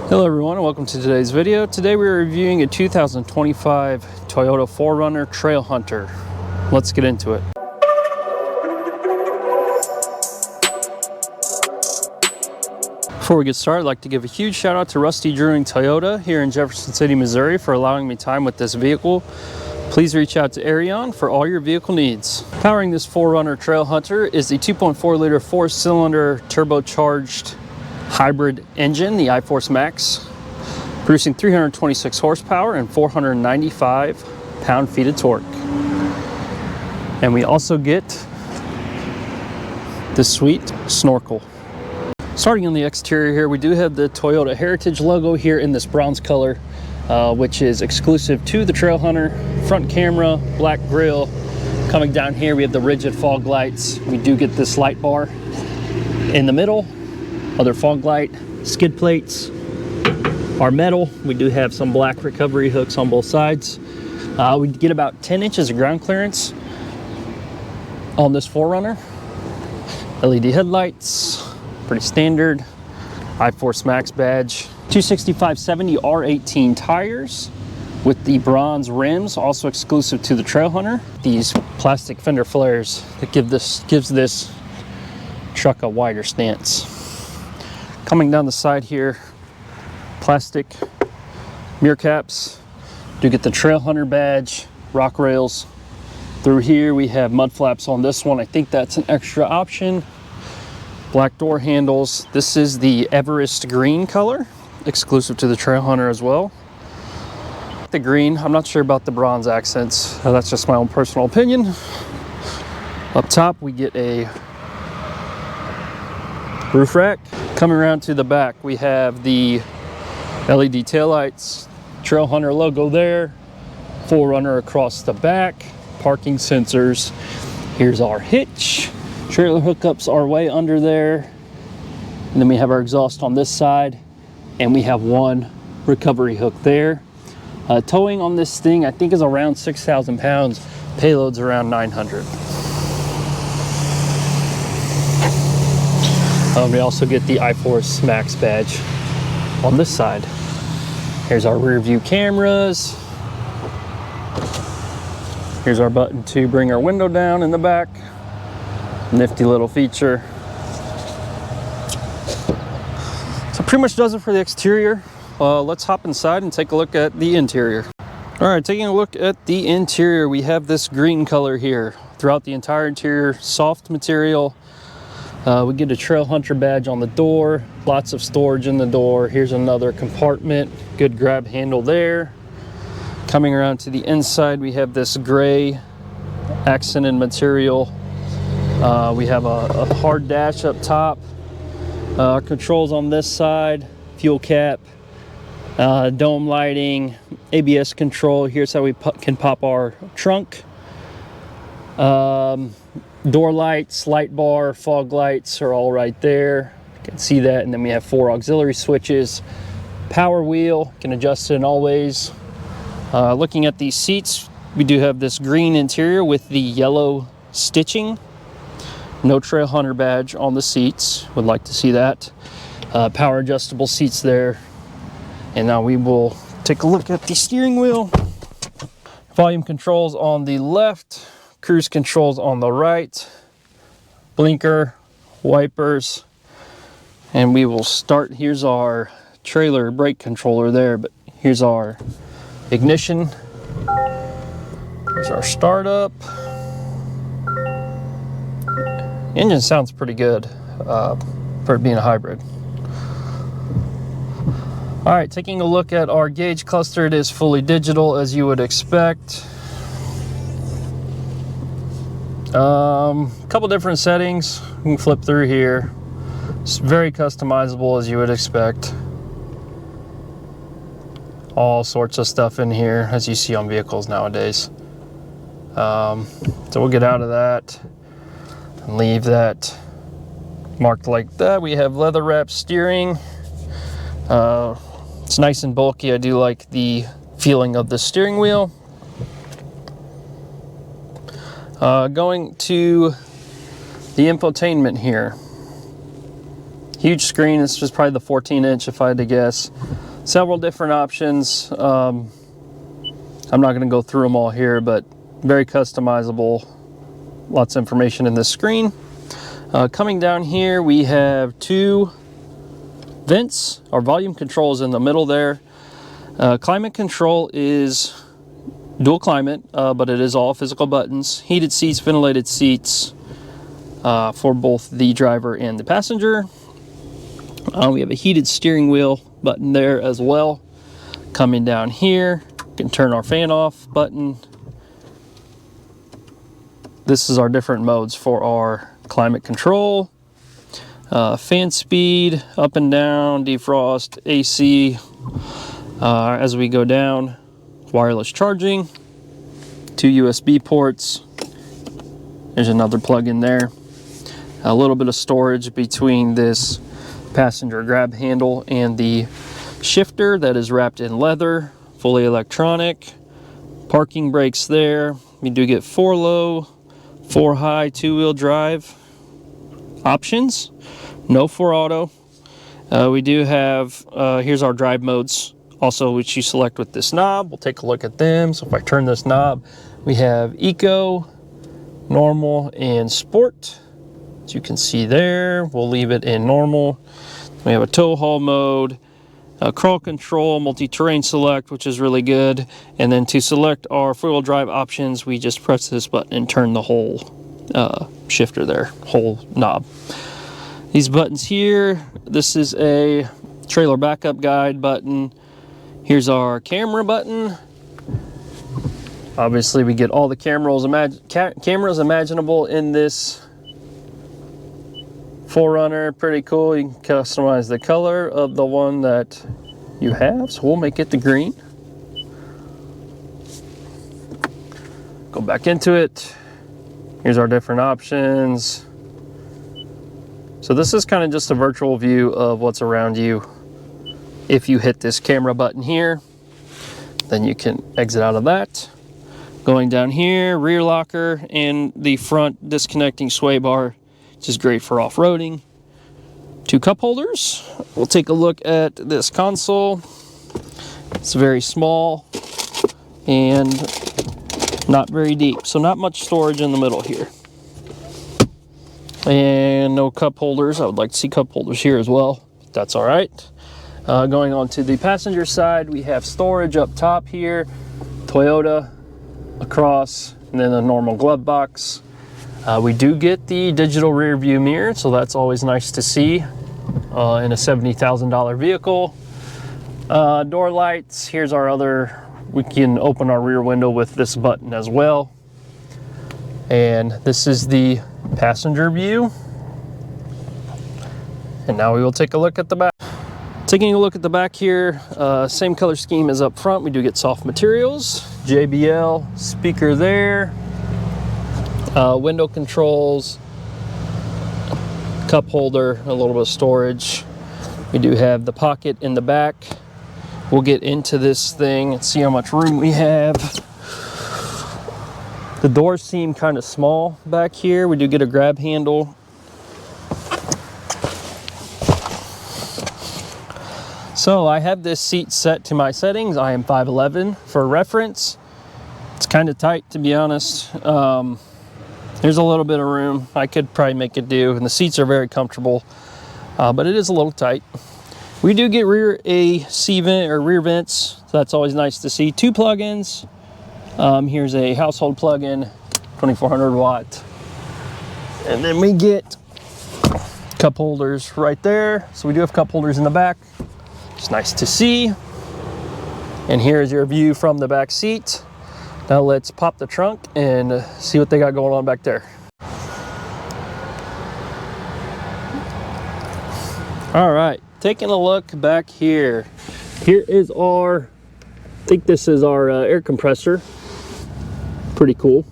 Hello everyone and welcome to today's video. Today we are reviewing a 2025 Toyota 4Runner Trailhunter. Let's get into it. Before we get started, I'd like to give a huge shout out to Rusty Drewing Toyota here in Jefferson City, Missouri for allowing me time with this vehicle. Please reach out to Arion for all your vehicle needs. Powering this 4Runner Trailhunter is the 2.4 liter 4-cylinder turbocharged hybrid engine, the iForce Max, producing 326 horsepower and 495 pound-feet of torque. And we also get this sweet snorkel. Starting on the exterior here, we do have the Toyota Heritage logo here in this bronze color, which is exclusive to the Trailhunter. Front camera, black grille. Coming down here, we have the rigid fog lights. We do get this light bar in the middle. Other fog light, skid plates are metal. We do have some black recovery hooks on both sides. We get about 10 inches of ground clearance on this 4Runner. LED headlights, pretty standard. iForce Max badge. 265/70 R18 tires with the bronze rims, also exclusive to the Trailhunter. These plastic fender flares that gives this truck a wider stance. Coming down the side here, plastic mirror caps. Do get the Trailhunter badge, rock rails. Through here we have mud flaps on this one. I think that's an extra option. Black door handles. This is the Everest green color, exclusive to the Trailhunter as well. The green, I'm not sure about the bronze accents. That's just my own personal opinion. Up top we get a roof rack. Coming around to the back, we have the LED taillights, Trailhunter logo there, 4Runner across the back, parking sensors. Here's our hitch. Trailer hookups are way under there. And then we have our exhaust on this side, and we have one recovery hook there. Towing on this thing, I think, is around 6,000 pounds. Payload's around 900. We also get the iForce Max badge on this side. Here's our rear view cameras. Here's our button to bring our window down in the back. Nifty little feature. So pretty much does it for the exterior. Let's hop inside and take a look at the interior. All right, taking a look at the interior, we have this green color here. Throughout the entire interior, soft material. We get a Trailhunter badge on the door, lots of storage in the door. Here's another compartment, good grab handle there. Coming around to the inside, we have this gray accented material. We have a hard dash up top. Controls on this side, fuel cap, dome lighting, ABS control. Here's how we can pop our trunk. Door lights, light bar, fog lights are all right there. You can see that. And then we have 4 auxiliary switches. Power wheel, can adjust it in all ways. Looking at these seats, we do have this green interior with the yellow stitching. No Trailhunter badge on the seats. Would like to see that. Power adjustable seats there. And now we will take a look at the steering wheel. Volume controls on the left. Cruise controls on the right, blinker, wipers, and we will start. Here's our trailer brake controller there, but here's our ignition. Here's our startup. Engine sounds pretty good for it being a hybrid. All right, taking a look at our gauge cluster, it is fully digital as you would expect. Couple different settings. We can flip through here. It's very customizable as you would expect. All sorts of stuff in here as you see on vehicles nowadays. So we'll get out of that and leave that marked like that. We have leather wrap steering. It's nice and bulky. I do like the feeling of the steering wheel. Going to the infotainment here. Huge screen. This is probably the 14-inch if I had to guess. Several different options. I'm not going to go through them all here, but very customizable. Lots of information in this screen. Coming down here, we have 2 vents. Our volume control is in the middle there. Climate control is dual climate, but it is all physical buttons. Heated seats, ventilated seats for both the driver and the passenger. We have a heated steering wheel button there as well. Coming down here, we can turn our fan off button. This is our different modes for our climate control. Fan speed, up and down, defrost, AC. As we go down, wireless charging, 2 USB ports. There's another plug in there. A little bit of storage between this passenger grab handle and the shifter that is wrapped in leather, fully electronic. Parking brakes there. We do get 4 low, 4 high, 2-wheel drive options. No 4 auto. We do have, here's our drive modes also, which you select with this knob. We'll take a look at them. So if I turn this knob, we have Eco, Normal, and Sport. As you can see there, we'll leave it in normal. We have a tow haul mode, crawl control, multi-terrain select, which is really good. And then to select our 4-wheel drive options, we just press this button and turn the whole shifter there, whole knob. These buttons here, this is a trailer backup guide button. Here's our camera button. Obviously, we get all the cameras imaginable in this 4Runner. Pretty cool. You can customize the color of the one that you have. So we'll make it the green. Go back into it. Here's our different options. So this is kind of just a virtual view of what's around you. If you hit this camera button here, then you can exit out of that. Going down here, rear locker and the front disconnecting sway bar, which is great for off-roading. 2 cup holders. We'll take a look at this console. It's very small and not very deep, so not much storage in the middle here. And no cup holders. I would like to see cup holders here as well, but that's all right. Going on to the passenger side, we have storage up top here, Toyota across, and then a normal glove box. We do get the digital rear view mirror, so that's always nice to see in a $70,000 vehicle. Door lights, here's our other, we can open our rear window with this button as well. And this is the passenger view. And now we will take a look at the back. Taking a look at the back here, same color scheme as up front. We do get soft materials, JBL speaker there, window controls, cup holder, a little bit of storage. We do have the pocket in the back. We'll get into this thing and see how much room we have. The doors seem kind of small back here. We do get a grab handle. So I have this seat set to my settings. I am 5'11" for reference. It's kind of tight, to be honest. There's a little bit of room. I could probably make it do, and the seats are very comfortable, but it is a little tight. We do get rear AC vent or rear vents, so that's always nice to see. 2 plugins. Here's a household plug-in, 2400 watt. And then we get cup holders right there. So we do have cup holders in the back. It's nice to see. And here's your view from the back seat. Now let's pop the trunk and see what they got going on back there. All right, taking a look back here. Here is our, I think this is our air compressor. Pretty cool,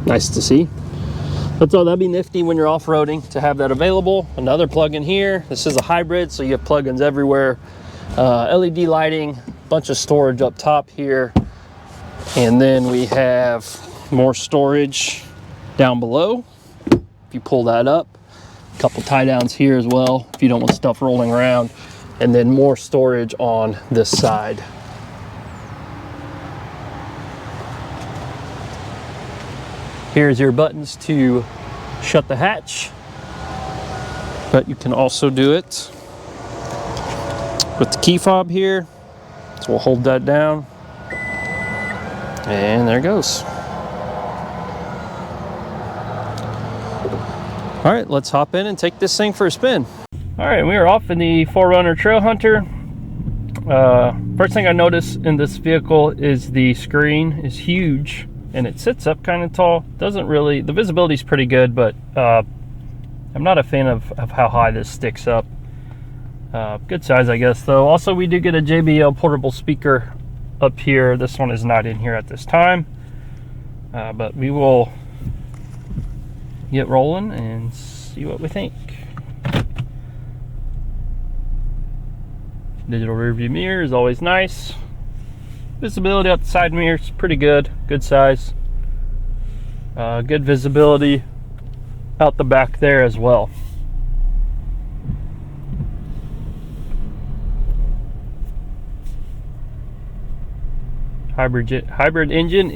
nice to see. That's all, that'd be nifty when you're off-roading to have that available. Another plug-in here. This is a hybrid, so you have plug-ins everywhere. LED lighting, bunch of storage up top here. And then we have more storage down below. If you pull that up, A couple tie downs here as well if you don't want stuff rolling around, and then more storage on this side. Here's your buttons to shut the hatch, but you can also do it with the key fob here. So we'll hold that down, and there it goes. All right, let's hop in and take this thing for a spin. All right, we are off in the 4Runner Trailhunter. First thing I noticed in this vehicle is the screen is huge, and it sits up kind of tall. Doesn't really, the visibility is pretty good, but I'm not a fan of how high this sticks up. Good size, I guess, though. Also, we do get a JBL portable speaker up here. This one is not in here at this time, but we will get rolling and see what we think. Digital rear view mirror is always nice. Visibility out the side mirror is pretty good. Good size. Good visibility out the back there as well. Hybrid engine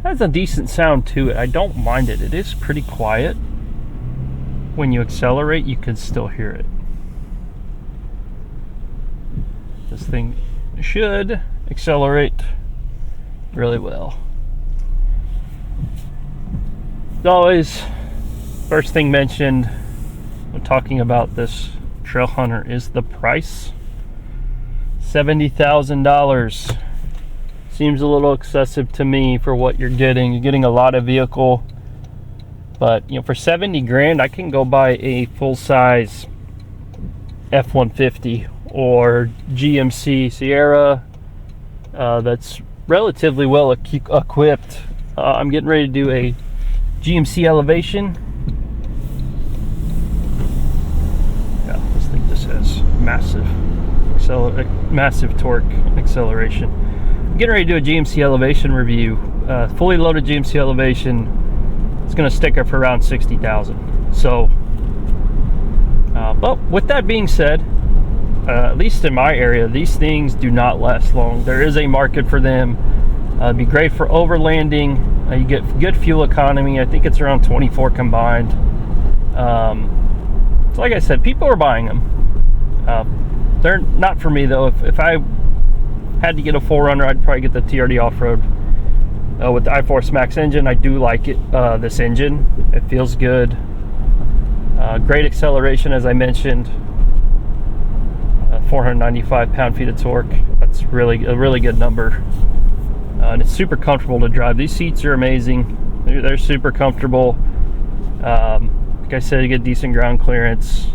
has a decent sound to it. I don't mind it. It is pretty quiet. When you accelerate, you can still hear it. This thing should accelerate really well. As always, first thing mentioned when talking about this Trailhunter is the price. $70,000 seems a little excessive to me for what you're getting. You're getting a lot of vehicle, but for 70 grand, I can go buy a full-size F-150 or GMC Sierra that's relatively well equipped. I'm getting ready to do a GMC Elevation. Yeah, this thing just has massive torque acceleration. I'm getting ready to do a GMC Elevation review. Fully loaded GMC Elevation. It's going to stick up for around 60,000. So, but with that being said, at least in my area, these things do not last long. There is a market for them. It'd be great for overlanding. You get good fuel economy. I think it's around 24 combined. So like I said, people are buying them. They're not for me though. If I had to get a 4Runner, I'd probably get the TRD off-road with the iForce Max engine. I do like it. This engine, it feels good. Great acceleration, as I mentioned. 495 pound-feet of torque. That's a really good number. And it's super comfortable to drive. These seats are amazing. They're super comfortable. Like I said, you get decent ground clearance.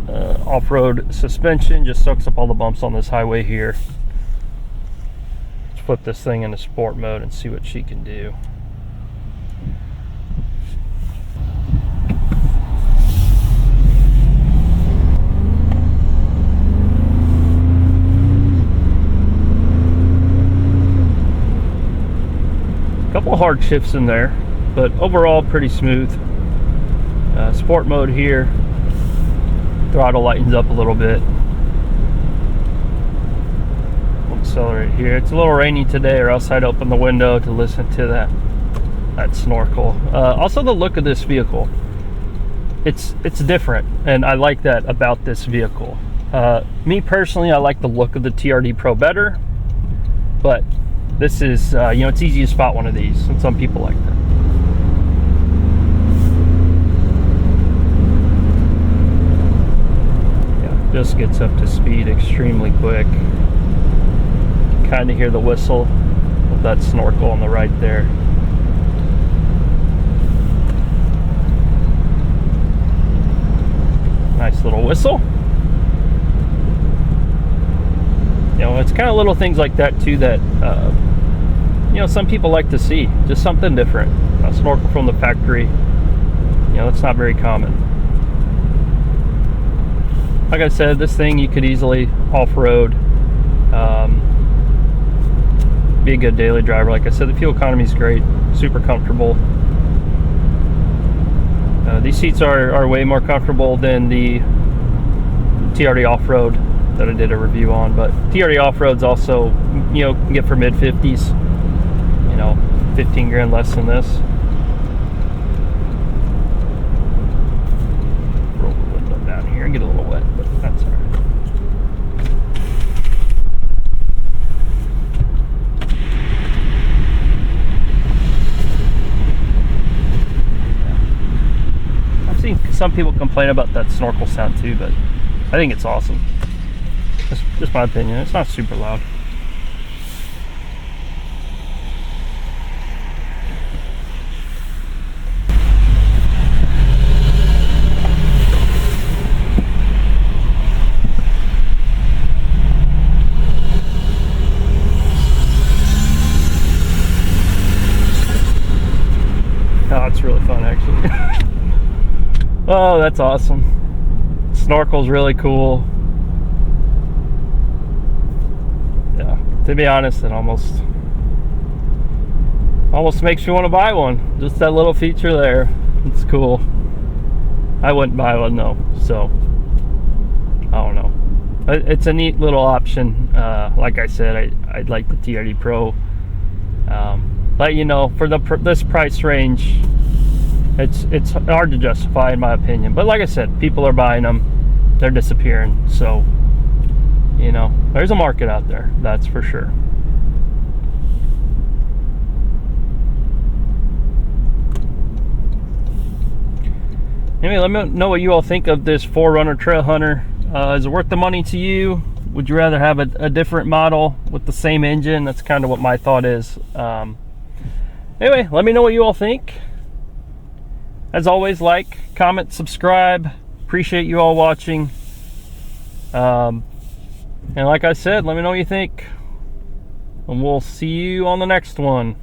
Off-road suspension just soaks up all the bumps on this highway here. Let's flip this thing into sport mode and see what she can do. Couple hard shifts in there, but overall pretty smooth. Sport mode here, throttle lightens up a little bit. We'll accelerate here. It's a little rainy today, or else I'd open the window to listen to that snorkel. Also, the look of this vehicle, it's different, and I like that about this vehicle. Me personally, I like the look of the TRD Pro better, but this is, it's easy to spot one of these, and some people like that. Yeah, just gets up to speed extremely quick. Kind of hear the whistle of that snorkel on the right there. Nice little whistle. It's kind of little things like that too that some people like to see. Just something different. A snorkel from the factory, it's not very common. Like I said, this thing you could easily off-road. Be a good daily driver. Like I said, the fuel economy is great, super comfortable. These seats are way more comfortable than the TRD Off-Road that I did a review on, but TRD Off-Road's also, you know, can get for mid-50s, you know, 15 grand less than this. Roll the window down here and get a little wet, but that's all right. I've seen some people complain about that snorkel sound too, but I think it's awesome. That's just my opinion. It's not super loud. Oh, it's really fun actually. Oh, that's awesome. Snorkel's really cool. Yeah, to be honest, it almost makes me want to buy one. Just that little feature there, it's cool. I wouldn't buy one though, so I don't know. It's a neat little option. Like I said, I'd like the TRD Pro, but you know, for this price range, it's hard to justify in my opinion. But like I said, people are buying them, they're disappearing, so you know, there's a market out there, that's for sure. Anyway, let me know what you all think of this 4Runner Trailhunter. Is it worth the money to you? Would you rather have a different model with the same engine? That's kind of what my thought is. Anyway, let me know what you all think. As always, like, comment, subscribe. Appreciate you all watching. And like I said, let me know what you think. And we'll see you on the next one.